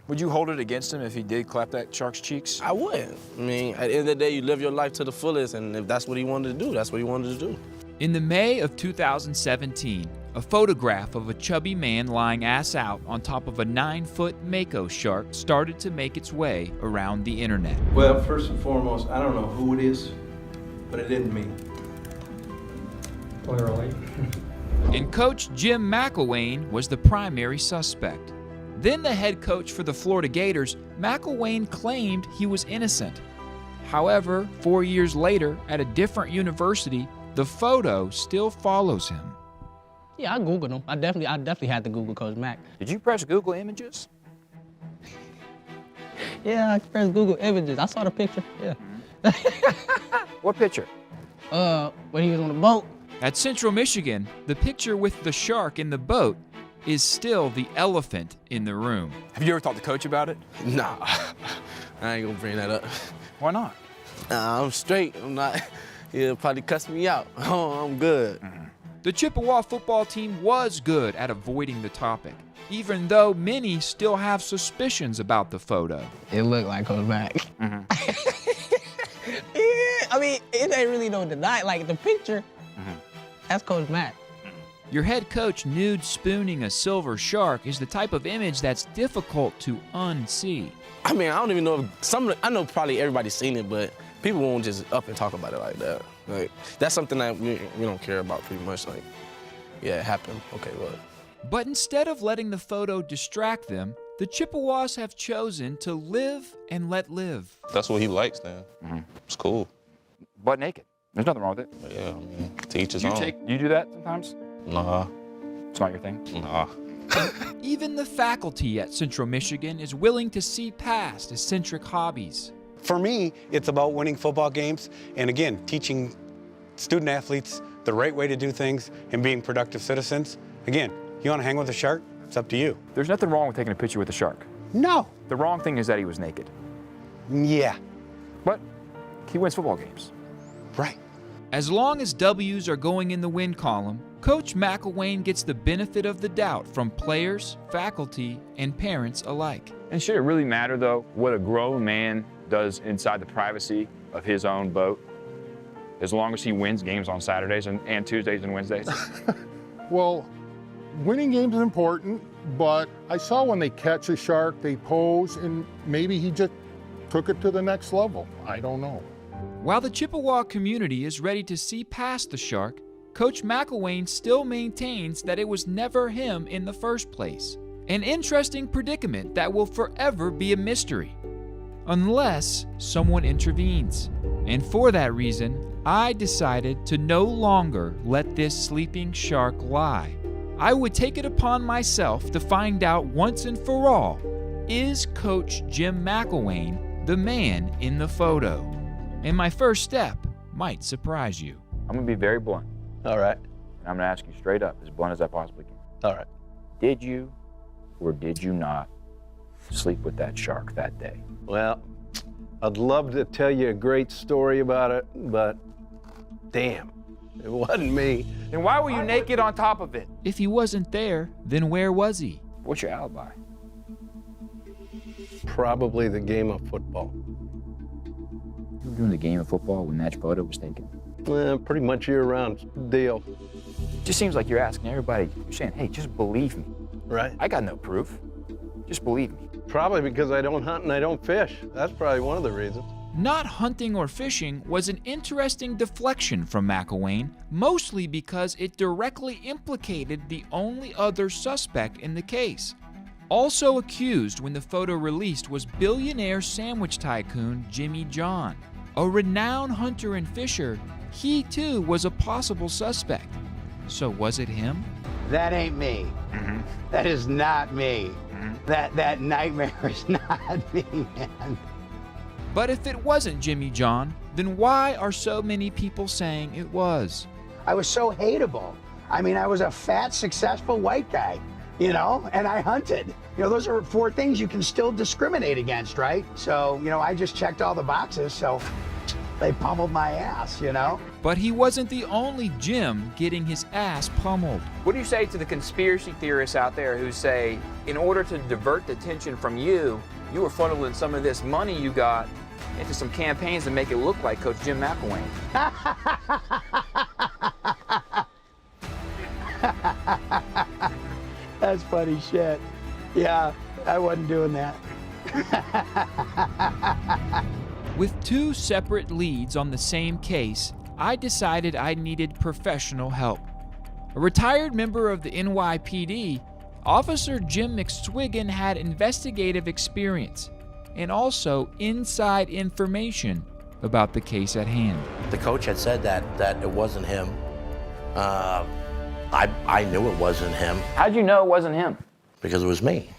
Would you hold it against him if he did clap that shark's cheeks? I wouldn't. I mean, at the end of the day, you live your life to the fullest, and if that's what he wanted to do, that's what he wanted to do. In the May of 2017, a photograph of a chubby man lying ass out on top of a 9-foot mako shark started to make its way around the internet. Well, first and foremost, I don't know who it is, but it isn't me. Clearly. And coach Jim McElwain was the primary suspect. Then the head coach for the Florida Gators, McElwain claimed he was innocent. However, 4 years later, at a different university, the photo still follows him. Yeah, I Googled him. I definitely had to Google Coach Mac. Did you press Google Images? Yeah, I pressed Google Images. I saw the picture, yeah. What picture? When he was on the boat. At Central Michigan, the picture with the shark in the boat is still the elephant in the room. Have you ever talked to Coach about it? Nah, I ain't gonna bring that up. Why not? Nah, I'm straight. I'm not. He'll probably cuss me out. Oh, I'm good. The Chippewa football team was good at avoiding the topic, even though many still have suspicions about the photo. It looked like Coach Mac. Mm-hmm. Yeah, I mean, it ain't really no deny. Like the picture, that's Coach Mac. Your head coach nude spooning a silver shark is the type of image that's difficult to unsee. I mean, I don't even know if I know probably everybody's seen it, but people won't just up and talk about it like that. Like, that's something that we don't care about pretty much. Like, yeah, it happened. Okay, well. But instead of letting the photo distract them, the Chippewas have chosen to live and let live. That's what he likes, then. It's cool. Butt naked. There's nothing wrong with it. But yeah, I mean, to each his You own. you do that sometimes? Nah. It's not your thing? Nah. Even the faculty at Central Michigan is willing to see past eccentric hobbies. For me, it's about winning football games and, again, teaching student athletes the right way to do things and being productive citizens. Again, you want to hang with a shark? It's up to you. There's nothing wrong with taking a picture with a shark. No. The wrong thing is that he was naked. Yeah. But he wins football games. Right. As long as W's are going in the win column, Coach McElwain gets the benefit of the doubt from players, faculty, and parents alike. And should it really matter, though, what a grown man does inside the privacy of his own boat, as long as he wins games on Saturdays and Tuesdays and Wednesdays? Well, winning games is important, but I saw when they catch a shark, they pose, and maybe he just took it to the next level. I don't know. While the Chippewa community is ready to see past the shark, Coach McElwain still maintains that it was never him in the first place. An interesting predicament that will forever be a mystery, unless someone intervenes. And for that reason, I decided to no longer let this sleeping shark lie. I would take it upon myself to find out once and for all, is Coach Jim McElwain the man in the photo? And my first step might surprise you. I'm going to be very blunt. All right. And I'm going to ask you straight up, as blunt as I possibly can. All right. Did you or did you not sleep with that shark that day? Well, I'd love to tell you a great story about it, but damn, it wasn't me. Then why were you naked on top of it? If he wasn't there, then where was he? What's your alibi? Probably the game of football. You were doing the game of football when that photo was taken? Pretty much year-round deal. It just seems like you're asking everybody, you're saying, hey, just believe me. Right. I got no proof. Just believe me. Probably because I don't hunt and I don't fish. That's probably one of the reasons. Not hunting or fishing was an interesting deflection from McElwain, mostly because it directly implicated the only other suspect in the case. Also accused when the photo released was billionaire sandwich tycoon Jimmy John. A renowned hunter and fisher, he too was a possible suspect. So was it him? That ain't me. That is not me. That nightmare is not me, man. But if it wasn't Jimmy John, then why are so many people saying it was? I was so hateable. I mean, I was a fat, successful white guy, you know, and I hunted. You know, those are 4 things you can still discriminate against, right? So, you know, I just checked all the boxes, so they pummeled my ass, you know? But he wasn't the only Jim getting his ass pummeled. What do you say to the conspiracy theorists out there who say, in order to divert the attention from you, you were funneling some of this money you got into some campaigns to make it look like Coach Jim McElwain? That's funny shit. Yeah, I wasn't doing that. With 2 separate leads on the same case, I decided I needed professional help. A retired member of the NYPD, Officer Jim McSwiggan had investigative experience and also inside information about the case at hand. The coach had said that it wasn't him. I knew it wasn't him. How'd you know it wasn't him? Because it was me.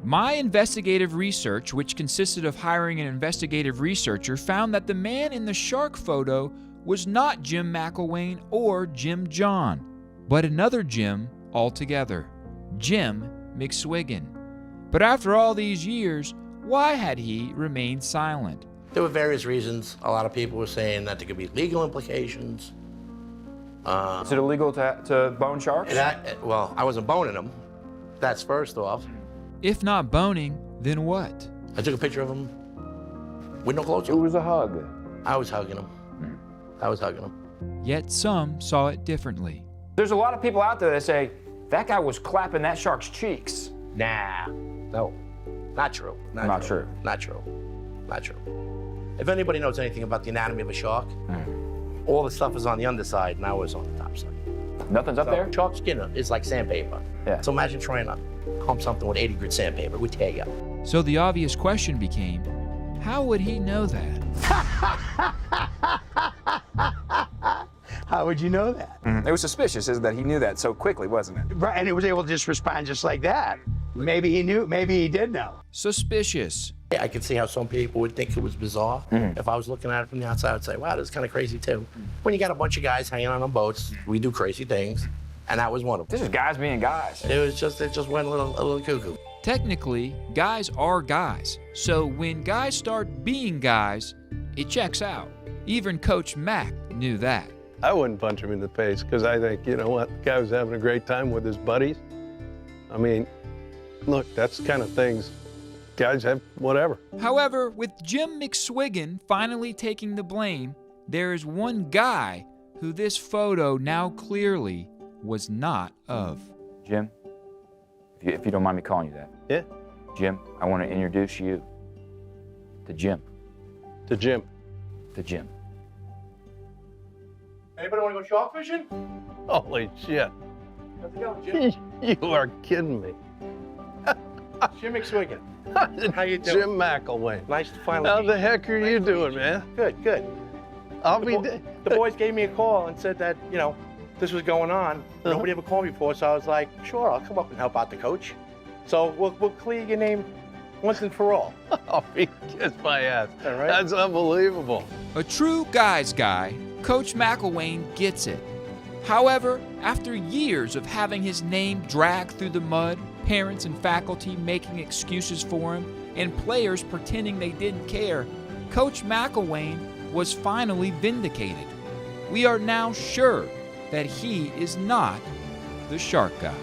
My investigative research, which consisted of hiring an investigative researcher, found that the man in the shark photo was not Jim McElwain or Jim John, but another Jim altogether, Jim McSwiggan. But after all these years, why had he remained silent? There were various reasons. A lot of people were saying that there could be legal implications. Is it illegal to bone sharks? Well, I wasn't boning them. That's first off. If not boning, then what? I took a picture of him with no clothes It on. was a hug. I was hugging him. I was hugging him. Yet some saw it differently. There's a lot of people out there that say, that guy was clapping that shark's cheeks. Nah. No. Not true. Not true. Not true. Not true. If anybody knows anything about the anatomy of a shark, all the stuff is on the underside and I was on the top side. Nothing's up there? Shark skin is like sandpaper. Yeah. So imagine trying to pump something with 80 grit sandpaper. It would tear you up. So the obvious question became, how would he know that? How would you know that? It was suspicious that he knew that so quickly, wasn't it? Right, and he was able to just respond just like that. Maybe he knew, maybe he did know. Suspicious. I could see how some people would think it was bizarre. If I was looking at it from the outside, I'd say, wow, this is kind of crazy too. When you got a bunch of guys hanging on boats, we do crazy things, and that was one of them. This is guys being guys. It just went a little cuckoo. Technically, guys are guys. So when guys start being guys, it checks out. Even Coach Mack knew that. I wouldn't punch him in the face because I think, you know what, the guy was having a great time with his buddies. I mean, look, that's the kind of things guys have, whatever. However, with Jim McSwiggan finally taking the blame, there is one guy who this photo now clearly was not of. Jim, if you don't mind me calling you that. Yeah. Jim, I want to introduce you to Jim. To Jim. To Jim. Anybody want to go shark fishing? Holy shit. How's it going, Jim? You are kidding me. Jim McSwiggan. How you doing? Jim McElwain. Nice to finally How meet the you. heck are you doing, man? Good, good. I'll be The boys gave me a call and said that, you know, this was going on. Nobody ever called me before, so I was like, sure, I'll come up and help out the coach. So we'll clear your name once and for all. I'll be kiss my ass. All right. That's unbelievable. A true guy's guy, Coach McElwain gets it. However, after years of having his name dragged through the mud, parents and faculty making excuses for him, and players pretending they didn't care, Coach McElwain was finally vindicated. We are now sure that he is not the shark guy.